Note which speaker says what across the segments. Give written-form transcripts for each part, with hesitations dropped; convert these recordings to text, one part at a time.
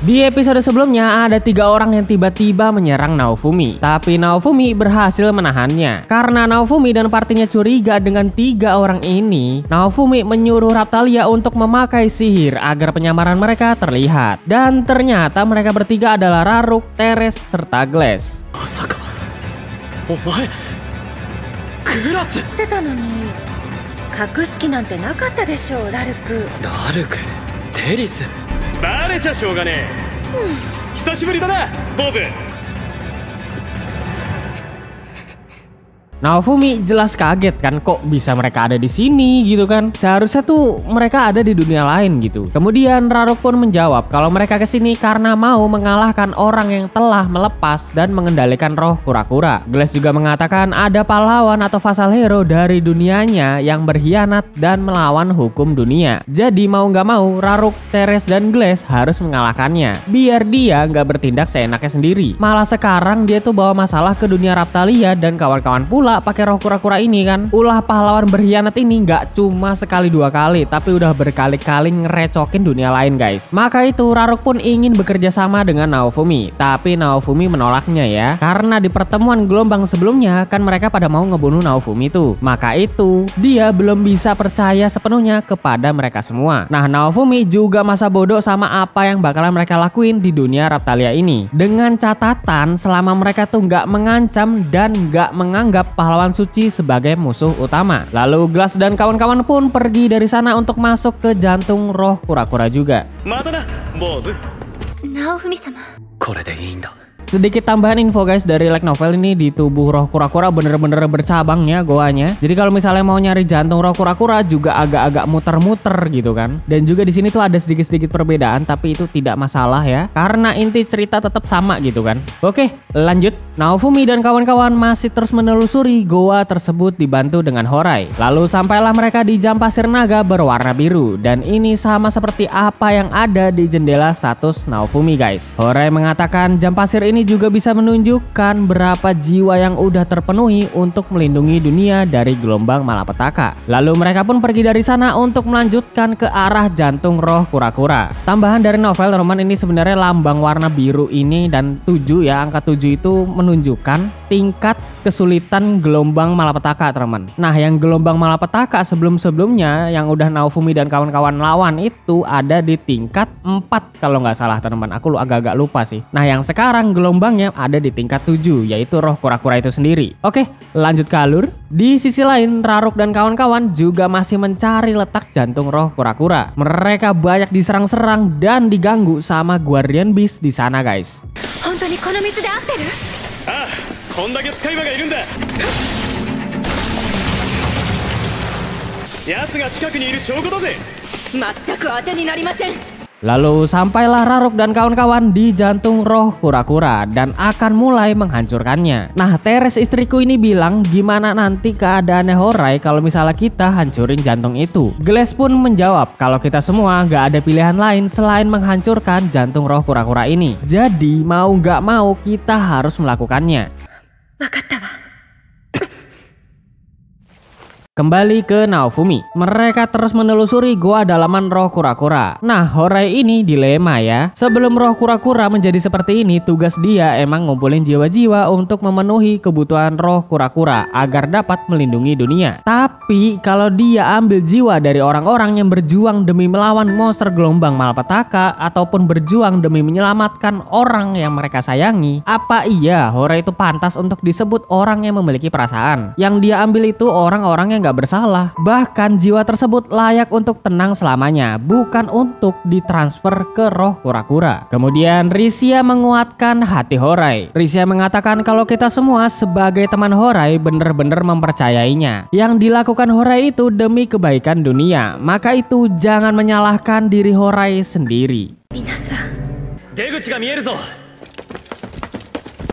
Speaker 1: Di episode sebelumnya ada 3 orang yang tiba-tiba menyerang Naofumi, tapi Naofumi berhasil menahannya. Karena Naofumi dan partinya curiga dengan 3 orang ini, Naofumi menyuruh Raphtalia untuk memakai sihir agar penyamaran mereka terlihat. Dan ternyata mereka bertiga adalah Raruk, Teres, serta Glass.
Speaker 2: してたのに隠す気なんてなかったでしょう、ラルク。
Speaker 3: ラルク、テリス、バレちゃしょうがねえ。久しぶりだな、坊主。
Speaker 1: Naofumi jelas kaget kan, kok bisa mereka ada di sini gitu kan. Seharusnya tuh mereka ada di dunia lain gitu. Kemudian Raruk pun menjawab kalau mereka kesini karena mau mengalahkan orang yang telah melepas dan mengendalikan roh kura-kura. Glass juga mengatakan ada pahlawan atau vassal hero dari dunianya yang berkhianat dan melawan hukum dunia. Jadi mau nggak mau Raruk, Teres, dan Glass harus mengalahkannya biar dia nggak bertindak seenaknya sendiri. Malah sekarang dia tuh bawa masalah ke dunia Raphtalia dan kawan-kawan pula pakai roh kura-kura ini kan. Ulah pahlawan berkhianat ini nggak cuma sekali 2 kali, tapi udah berkali-kali ngerecokin dunia lain guys. Maka itu Raruk pun ingin bekerja sama dengan Naofumi, tapi Naofumi menolaknya ya. Karena di pertemuan gelombang sebelumnya kan mereka pada mau ngebunuh Naofumi tuh. Maka itu dia belum bisa percaya sepenuhnya kepada mereka semua. Nah, Naofumi juga masa bodoh sama apa yang bakalan mereka lakuin di dunia Raphtalia ini. Dengan catatan selama mereka tuh nggak mengancam dan nggak menganggap pahlawan suci sebagai musuh utama. Lalu Glass dan kawan-kawan pun pergi dari sana untuk masuk ke jantung roh kura-kura juga.
Speaker 2: Naofumi-sama.
Speaker 3: これでいいんだ。
Speaker 1: Sedikit tambahan info guys dari light novel ini, di tubuh roh kura-kura bener-bener bercabangnya goanya. Jadi kalau misalnya mau nyari jantung roh kura-kura juga agak-agak muter-muter gitu kan. Dan juga di sini tuh ada sedikit-sedikit perbedaan, tapi itu tidak masalah ya. Karena inti cerita tetap sama gitu kan. Oke, lanjut. Naofumi dan kawan-kawan masih terus menelusuri goa tersebut dibantu dengan Horai. Lalu sampailah mereka di jam pasir naga berwarna biru. Dan ini sama seperti apa yang ada di jendela status Naofumi guys. Horai mengatakan jam pasir ini juga bisa menunjukkan berapa jiwa yang udah terpenuhi untuk melindungi dunia dari gelombang malapetaka. Lalu mereka pun pergi dari sana untuk melanjutkan ke arah jantung roh kura-kura. Tambahan dari novel teman-teman, ini sebenarnya lambang warna biru ini dan 7 ya, angka 7 itu menunjukkan tingkat kesulitan gelombang malapetaka teman-teman. Nah, yang gelombang malapetaka sebelum-sebelumnya yang udah Naofumi dan kawan-kawan lawan itu ada di tingkat 4 kalau nggak salah teman-teman. Aku agak-agak lupa sih. Nah, yang sekarang gelombangnya ada di tingkat 7, yaitu roh kura-kura itu sendiri. Oke, lanjut ke alur. Di sisi lain, Raruk dan kawan-kawan juga masih mencari letak jantung roh kura-kura. Mereka banyak diserang-serang dan diganggu sama Guardian Beast di sana guys.
Speaker 2: 本当にこの道で合ってる？
Speaker 3: ああ、こんだけ使い魔がいるんだ。奴が近くにいる証拠だぜ。
Speaker 2: 全く当てになりません。
Speaker 1: Lalu sampailah Raruk dan kawan-kawan di jantung roh kura-kura dan akan mulai menghancurkannya. Nah, Teres istriku ini bilang gimana nanti keadaannya Horai kalau misalnya kita hancurin jantung itu. Glass pun menjawab kalau kita semua gak ada pilihan lain selain menghancurkan jantung roh kura-kura ini. Jadi mau gak mau kita harus melakukannya.
Speaker 2: わかったわ。
Speaker 1: Kembali ke Naofumi, mereka terus menelusuri goa dalaman roh kura-kura. Nah, Horai ini dilema ya. Sebelum roh kura-kura menjadi seperti ini, tugas dia emang ngumpulin jiwa-jiwa untuk memenuhi kebutuhan roh kura-kura agar dapat melindungi dunia. Tapi kalau dia ambil jiwa dari orang-orang yang berjuang demi melawan monster gelombang malapetaka ataupun berjuang demi menyelamatkan orang yang mereka sayangi, apa iya Horai itu pantas untuk disebut orang yang memiliki perasaan? Yang dia ambil itu orang-orang yang gak bersalah. Bahkan jiwa tersebut layak untuk tenang selamanya, bukan untuk ditransfer ke roh kura-kura. Kemudian Risia menguatkan hati Horai. Risia mengatakan kalau kita semua sebagai teman Horai bener-bener mempercayainya. Yang dilakukan Horai itu demi kebaikan dunia. Maka itu jangan menyalahkan diri Horai sendiri.
Speaker 2: 皆さん。
Speaker 3: 出口が見えるぞ。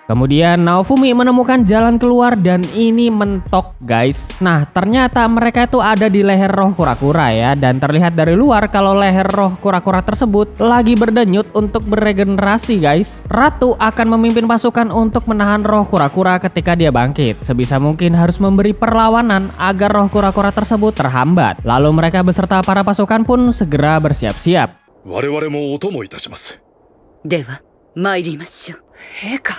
Speaker 1: Kemudian Naofumi menemukan jalan keluar dan ini mentok guys. Nah, ternyata mereka itu ada di leher roh kura-kura ya. Dan terlihat dari luar kalau leher roh kura-kura tersebut lagi berdenyut untuk beregenerasi guys. Ratu akan memimpin pasukan untuk menahan roh kura-kura ketika dia bangkit. Sebisa mungkin harus memberi perlawanan agar roh kura-kura tersebut terhambat. Lalu mereka beserta para pasukan pun segera bersiap-siap.
Speaker 4: 我々もお供いたします。
Speaker 2: では参りましょう。陛下。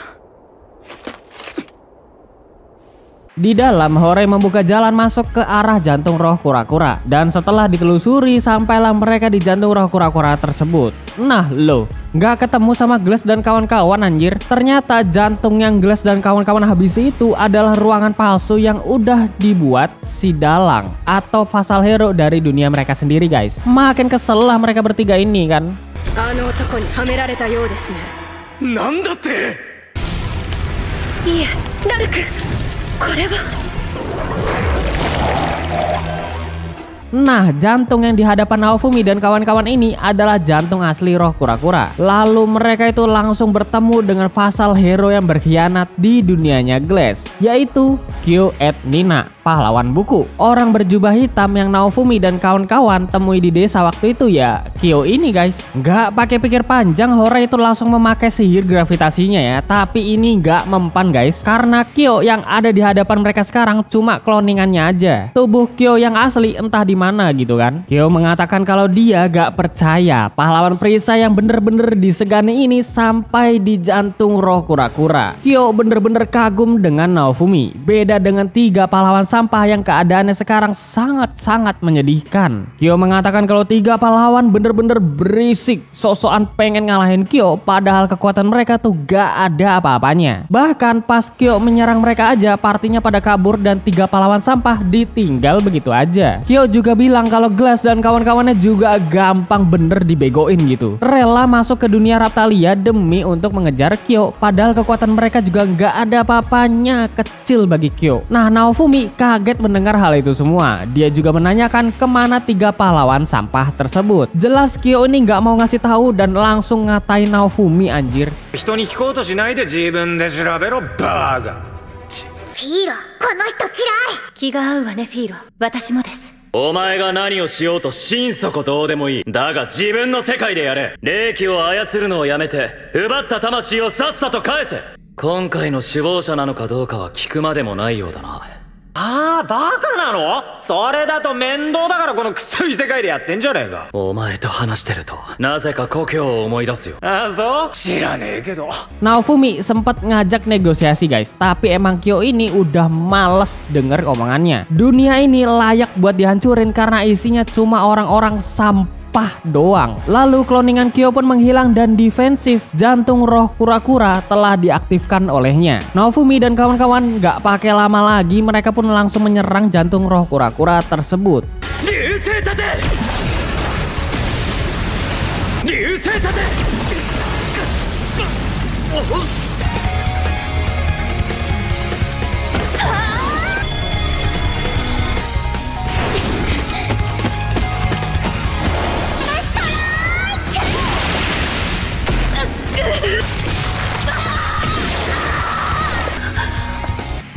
Speaker 1: Di dalam, Horei membuka jalan masuk ke arah jantung roh kura-kura. Dan setelah ditelusuri, sampailah mereka di jantung roh kura-kura tersebut. Nah loh, nggak ketemu sama Glass dan kawan-kawan anjir. Ternyata jantung yang Glass dan kawan-kawan habisi itu adalah ruangan palsu yang udah dibuat si dalang atau vassal hero dari dunia mereka sendiri guys. Makin kesel lah mereka bertiga ini kan.
Speaker 2: あの男にはめられたようですね。
Speaker 3: なんだって。
Speaker 2: いえ、ラルク。 これは
Speaker 1: Nah, jantung yang di hadapan Naofumi dan kawan-kawan ini adalah jantung asli roh kura-kura. Lalu mereka itu langsung bertemu dengan vassal hero yang berkhianat di dunianya Glass, yaitu Kyo et Nina, pahlawan buku. Orang berjubah hitam yang Naofumi dan kawan-kawan temui di desa waktu itu ya Kyo ini guys. Nggak pakai pikir panjang, Horei itu langsung memakai sihir gravitasinya ya. Tapi ini nggak mempan guys, karena Kyo yang ada di hadapan mereka sekarang cuma cloningannya aja. Tubuh Kyo yang asli entah di mana gitu kan. Kyo mengatakan kalau dia gak percaya pahlawan perisai yang bener-bener disegani ini sampai di jantung roh kura-kura. Kyo bener-bener kagum dengan Naofumi. Beda dengan 3 pahlawan sampah yang keadaannya sekarang sangat-sangat menyedihkan. Kyo mengatakan kalau 3 pahlawan bener-bener berisik, sok-sokan pengen ngalahin Kyo, padahal kekuatan mereka tuh gak ada apa-apanya. Bahkan pas Kyo menyerang mereka aja, partinya pada kabur dan 3 pahlawan sampah ditinggal begitu aja. Kyo juga bilang kalau Glass dan kawan-kawannya juga gampang bener dibegoin gitu. Rela masuk ke dunia Raptalia demi untuk mengejar Kyo, padahal kekuatan mereka juga nggak ada apa-apanya, kecil bagi Kyo. Nah, Naofumi kaget mendengar hal itu semua. Dia juga menanyakan kemana 3 pahlawan sampah tersebut. Jelas Kyo ini nggak mau ngasih tahu dan langsung ngatain Naofumi anjir.
Speaker 3: 人に聞こうとしないで自分で調べろバーガー。
Speaker 2: フィーロ、この人嫌い。気が合うわねフィーロ。私もです。
Speaker 3: お前が何をしようと心底どうでもいい。だが自分の世界でやれ。霊気を操るのをやめて奪った魂をさっさと返せ。今回の首謀者なのかどうかは聞くまでもないようだな。ああ、バカなの？それだと面倒だからこのクソい世界でやってんじゃねえか。お前と話してるとなぜか故郷を思い出すよ。ああ、そう？知らねえけど。
Speaker 1: Naofumi sempat ngajak negosiasi guys, tapi emang Kyo ini udah males denger omongannya. Dunia ini layak buat dihancurin karena isinya cuma orang-orang sampah doang. Lalu cloningan Kyo pun menghilang dan defensif jantung roh kura-kura telah diaktifkan olehnya. Naofumi dan kawan-kawan gak pakai lama lagi, mereka pun langsung menyerang jantung roh kura-kura tersebut.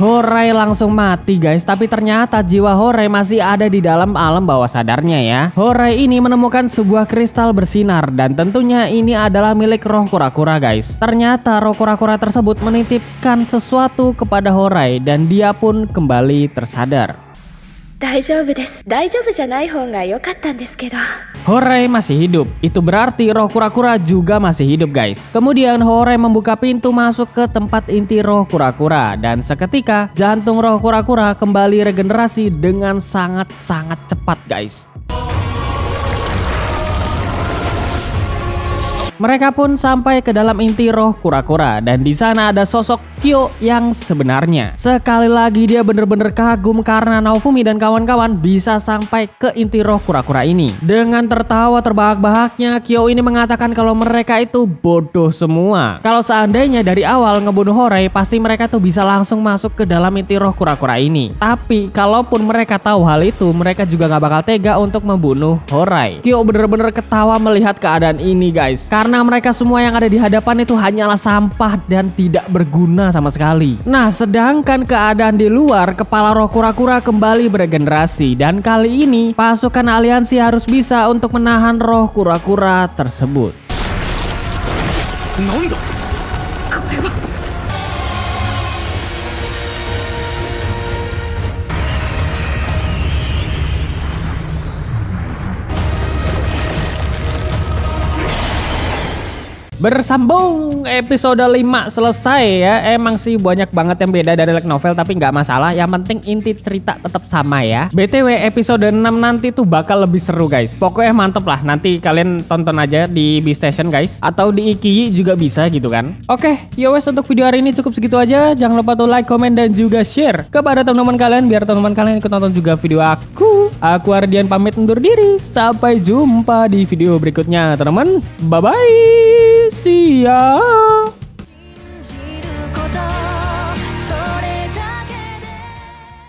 Speaker 1: Horei langsung mati guys, tapi ternyata jiwa Horei masih ada di dalam alam bawah sadarnya ya. Horei ini menemukan sebuah kristal bersinar dan tentunya ini adalah milik roh kura-kura guys. Ternyata roh kura-kura tersebut menitipkan sesuatu kepada Horei dan dia pun kembali tersadar.
Speaker 2: 大丈夫です。大丈夫じゃない方が良かったんですけど。
Speaker 1: Horei masih hidup, itu berarti roh kura-kura juga masih hidup guys. Kemudian Horei membuka pintu masuk ke tempat inti roh kura-kura dan seketika jantung roh kura-kura kembali regenerasi dengan sangat-sangat cepat guys. Mereka pun sampai ke dalam inti roh kura-kura dan di sana ada sosok Kyo yang sebenarnya. Sekali lagi dia bener-bener kagum karena Naofumi dan kawan-kawan bisa sampai ke inti roh kura-kura ini. Dengan tertawa terbahak-bahaknya, Kyo ini mengatakan kalau mereka itu bodoh semua. Kalau seandainya dari awal ngebunuh Horei, pasti mereka tuh bisa langsung masuk ke dalam inti roh kura-kura ini. Tapi kalaupun mereka tahu hal itu, mereka juga gak bakal tega untuk membunuh Horei. Kyo bener-bener ketawa melihat keadaan ini guys, karena mereka semua yang ada di hadapan itu hanyalah sampah dan tidak berguna sama sekali. Nah, sedangkan keadaan di luar, kepala roh kura-kura kembali beregenerasi dan kali ini pasukan aliansi harus bisa untuk menahan roh kura-kura tersebut.
Speaker 3: Nanda?
Speaker 1: Bersambung episode 5 selesai ya. Emang sih banyak banget yang beda dari light novel, tapi nggak masalah. Yang penting inti cerita tetap sama ya. BTW episode 6 nanti tuh bakal lebih seru guys. Pokoknya mantep lah. Nanti kalian tonton aja di B-Station guys, atau di Ikiyi juga bisa gitu kan. Oke, ya wes, untuk video hari ini cukup segitu aja. Jangan lupa tuh like, komen, dan juga share kepada teman-teman kalian, biar teman-teman kalian ikut nonton juga video aku. Aku Ardian pamit undur diri. Sampai jumpa di video berikutnya teman-teman. Bye bye. See ya.